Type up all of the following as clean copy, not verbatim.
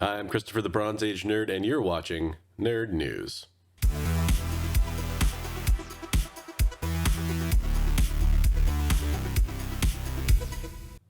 I'm Christopher the Bronze Age Nerd, and you're watching Nerd News.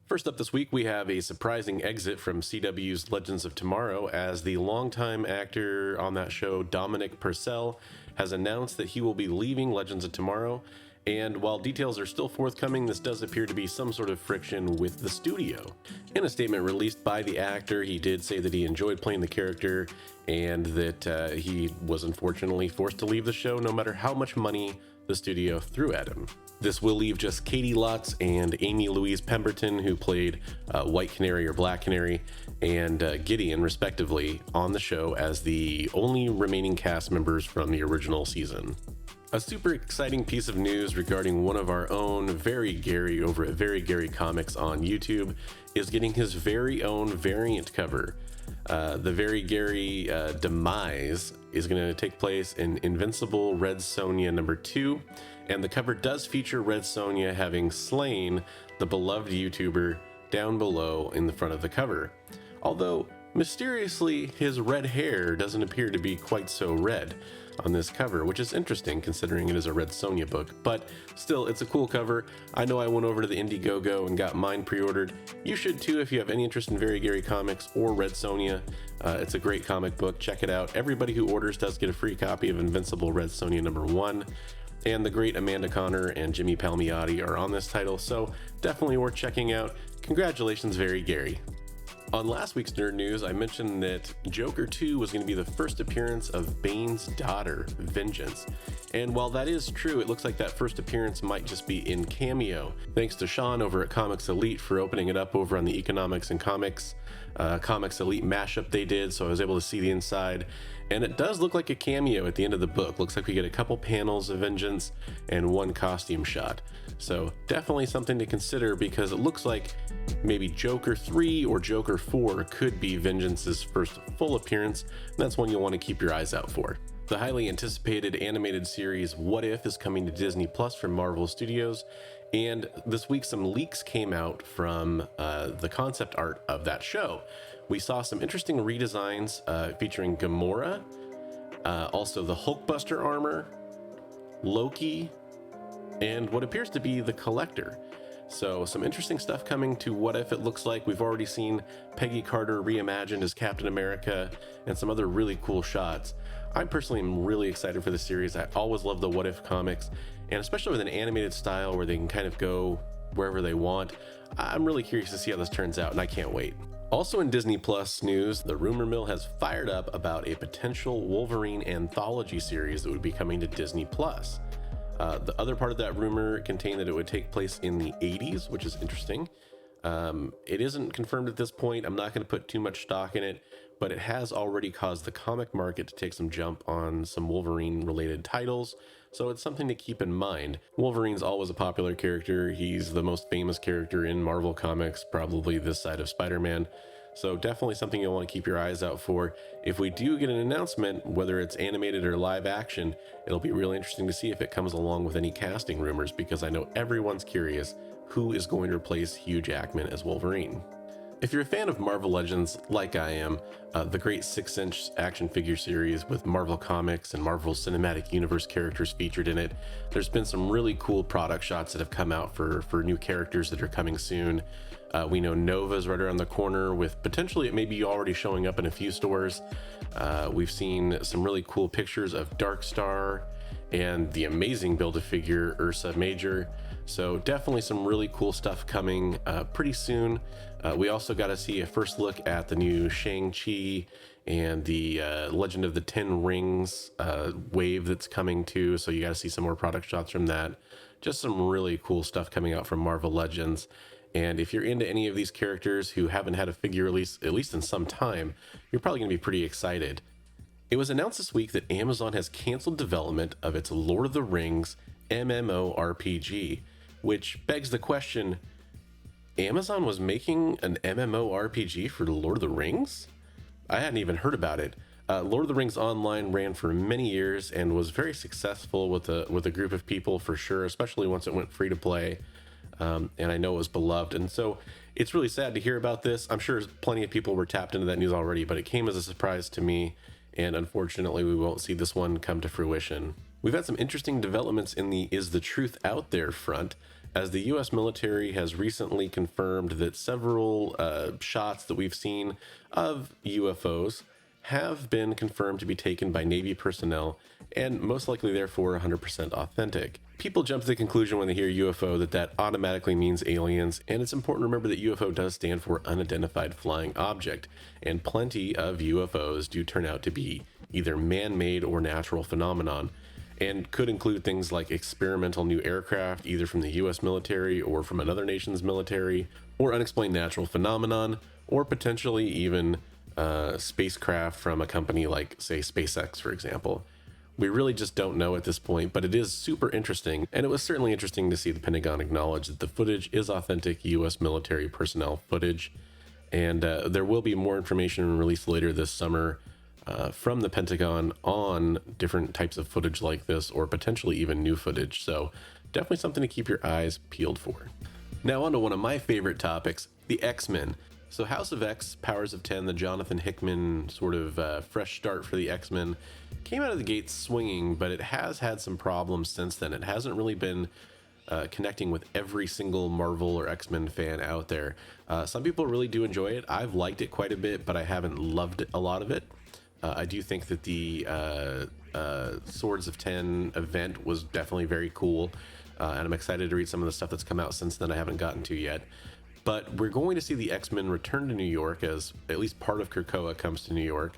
First up this week, we have a surprising exit from CW's Legends of Tomorrow, as the longtime actor on that show, Dominic Purcell, has announced that he will be leaving Legends of Tomorrow. And while details are still forthcoming, this does appear to be some sort of friction with the studio. In a statement released by the actor, he did say that he enjoyed playing the character and that he was unfortunately forced to leave the show no matter how much money the studio threw at him. This will leave just Katie Lotz and Amy Louise Pemberton, who played White Canary or Black Canary, and Gideon, respectively, on the show as the only remaining cast members from the original season. A super exciting piece of news regarding one of our own, Very Gary, over at Very Gary Comics on YouTube, is getting his very own variant cover. The Very Gary Demise is going to take place in Invincible Red Sonja number 2, and the cover does feature Red Sonja having slain the beloved YouTuber down below in the front of the cover. Although, mysteriously, his red hair doesn't appear to be quite so red on this cover, which is interesting considering it is a Red Sonja book, but still, it's a cool cover. I know I went over to the Indiegogo and got mine pre-ordered. You should too if you have any interest in Very Gary Comics or Red Sonja. It's a great comic book. Check it out. Everybody who orders does get a free copy of Invincible Red Sonja number 1. And the great Amanda Connor and Jimmy Palmiotti are on this title, so definitely worth checking out. Congratulations, Very Gary. On last week's Nerd News, I mentioned that Joker 2 was going to be the first appearance of Bane's daughter, Vengeance. And while that is true, it looks like that first appearance might just be in cameo. Thanks to Sean over at Comics Elite for opening it up over on the Economics and Comics Elite mashup they did, so I was able to see the inside. And it does look like a cameo at the end of the book. Looks like we get a couple panels of Vengeance and one costume shot. So definitely something to consider, because it looks like maybe Joker 3 or Joker 4 could be Vengeance's first full appearance, and that's one you'll want to keep your eyes out for. The highly anticipated animated series What If is coming to Disney Plus from Marvel Studios, and this week some leaks came out from the concept art of that show. We saw some interesting redesigns featuring Gamora, also the Hulkbuster armor, Loki, and what appears to be the Collector. So some interesting stuff coming to What If. It looks like we've already seen Peggy Carter reimagined as Captain America and some other really cool shots. I personally am really excited for the series. I always love the What If comics, and especially with an animated style where they can kind of go wherever they want. I'm really curious to see how this turns out, and I can't wait. Also in Disney Plus news, the rumor mill has fired up about a potential Wolverine anthology series that would be coming to Disney Plus. The other part of that rumor contained that it would take place in the 80s, which is interesting. It isn't confirmed at this point. I'm not going to put too much stock in it, but it has already caused the comic market to take some jump on some Wolverine-related titles, so it's something to keep in mind. Wolverine's always a popular character. He's the most famous character in Marvel Comics, probably this side of Spider-Man. So definitely something you'll want to keep your eyes out for. If we do get an announcement, whether it's animated or live action, it'll be really interesting to see if it comes along with any casting rumors, because I know everyone's curious who is going to replace Hugh Jackman as Wolverine. If you're a fan of Marvel Legends, like I am, the great 6-inch action figure series with Marvel Comics and Marvel Cinematic Universe characters featured in it, there's been some really cool product shots that have come out for new characters that are coming soon. We know Nova's right around the corner, with potentially it may be already showing up in a few stores. We've seen some really cool pictures of Darkstar and the amazing Build-A-Figure Ursa Major. So definitely some really cool stuff coming pretty soon. We also got to see a first look at the new Shang-Chi and the Legend of the Ten Rings wave that's coming too. So you got to see some more product shots from that. Just some really cool stuff coming out from Marvel Legends. And if you're into any of these characters who haven't had a figure release, at least in some time, you're probably going to be pretty excited. It was announced this week that Amazon has canceled development of its Lord of the Rings MMORPG, which begs the question, Amazon was making an MMORPG for Lord of the Rings? I hadn't even heard about it. Lord of the Rings Online ran for many years and was very successful with a group of people for sure, especially once it went free to play. and I know it was beloved. And so it's really sad to hear about this. I'm sure plenty of people were tapped into that news already, but it came as a surprise to me, and unfortunately we won't see this one come to fruition. We've had some interesting developments in the "is the truth out there" front, as the US military has recently confirmed that several shots that we've seen of UFOs have been confirmed to be taken by Navy personnel, and most likely therefore 100% authentic. People jump to the conclusion when they hear UFO that automatically means aliens, and it's important to remember that UFO does stand for unidentified flying object, and plenty of UFOs do turn out to be either man-made or natural phenomenon, and could include things like experimental new aircraft, either from the US military or from another nation's military, or unexplained natural phenomenon, or potentially even spacecraft from a company like, say, SpaceX, for example. We really just don't know at this point, but it is super interesting, and it was certainly interesting to see the Pentagon acknowledge that the footage is authentic US military personnel footage, and there will be more information released later this summer from the Pentagon on different types of footage like this, or potentially even new footage, so definitely something to keep your eyes peeled for. Now on to one of my favorite topics, the X-Men. So House of X, Powers of 10, the Jonathan Hickman sort of fresh start for the X-Men, came out of the gate swinging, but it has had some problems since then. It hasn't really been connecting with every single Marvel or X-Men fan out there. Some people really do enjoy it. I've liked it quite a bit, but I haven't loved a lot of it. I do think that the Swords of 10 event was definitely very cool, and I'm excited to read some of the stuff that's come out since then I haven't gotten to yet. But we're going to see the X-Men return to New York, as at least part of Krakoa comes to New York.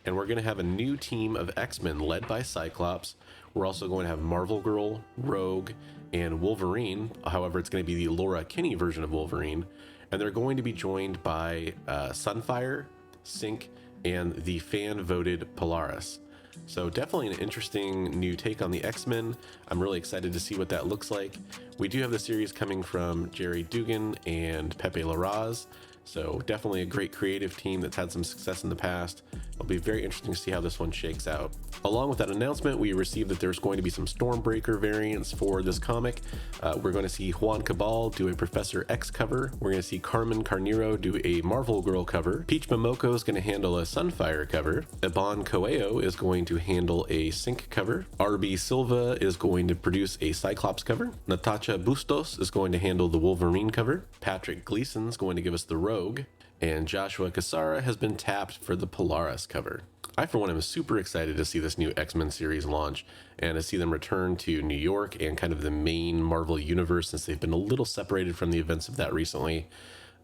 And we're going to have a new team of X-Men led by Cyclops. We're also going to have Marvel Girl, Rogue, and Wolverine. However, it's going to be the Laura Kinney version of Wolverine. And they're going to be joined by Sunfire, Sync, and the fan-voted Polaris. So definitely an interesting new take on the X-Men. I'm really excited to see what that looks like. We do have the series coming from Jerry Dugan and Pepe Larraz, so definitely a great creative team that's had some success in the past. It'll be very interesting to see how this one shakes out. Along with that announcement, we received that there's going to be some Stormbreaker variants for this comic. We're going to see Juan Cabal do a Professor X cover. We're going to see Carmen Carnero do a Marvel Girl cover. Peach Momoko is going to handle a Sunfire cover. Iban Coelho is going to handle a Sync cover. RB Silva is going to produce a Cyclops cover. Natasha Bustos is going to handle the Wolverine cover. Patrick Gleason is going to give us the Rogue. And Joshua Cassara has been tapped for the Polaris cover. I, for one, am super excited to see this new X-Men series launch and to see them return to New York and kind of the main Marvel universe, since they've been a little separated from the events of that recently.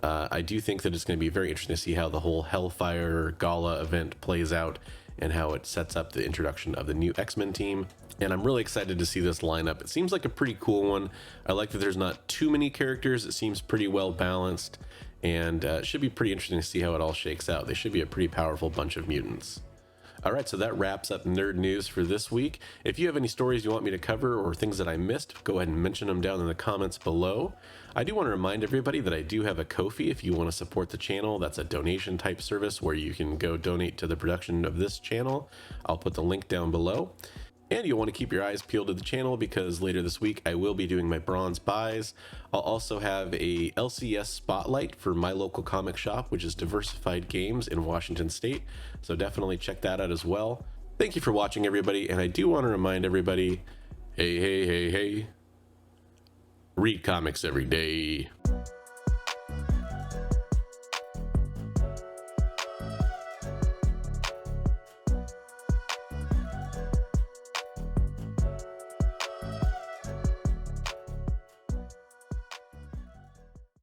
I do think that it's going to be very interesting to see how the whole Hellfire Gala event plays out and how it sets up the introduction of the new X-Men team. And I'm really excited to see this lineup. It seems like a pretty cool one. I like that there's not too many characters. It seems pretty well balanced, and it should be pretty interesting to see how it all shakes out. They should be a pretty powerful bunch of mutants. All right, so that wraps up nerd news for this week. If you have any stories you want me to cover or things that I missed, go ahead and mention them down in the comments below. I do want to remind everybody that I do have a Ko-fi if you want to support the channel. That's a donation type service where you can go donate to the production of this channel. I'll put the link down below. And you'll want to keep your eyes peeled to the channel, because later this week I will be doing my bronze buys. I'll also have a LCS spotlight for my local comic shop, which is Diversified Games in Washington State. So definitely check that out as well. Thank you for watching, everybody. And I do want to remind everybody, hey, read comics every day.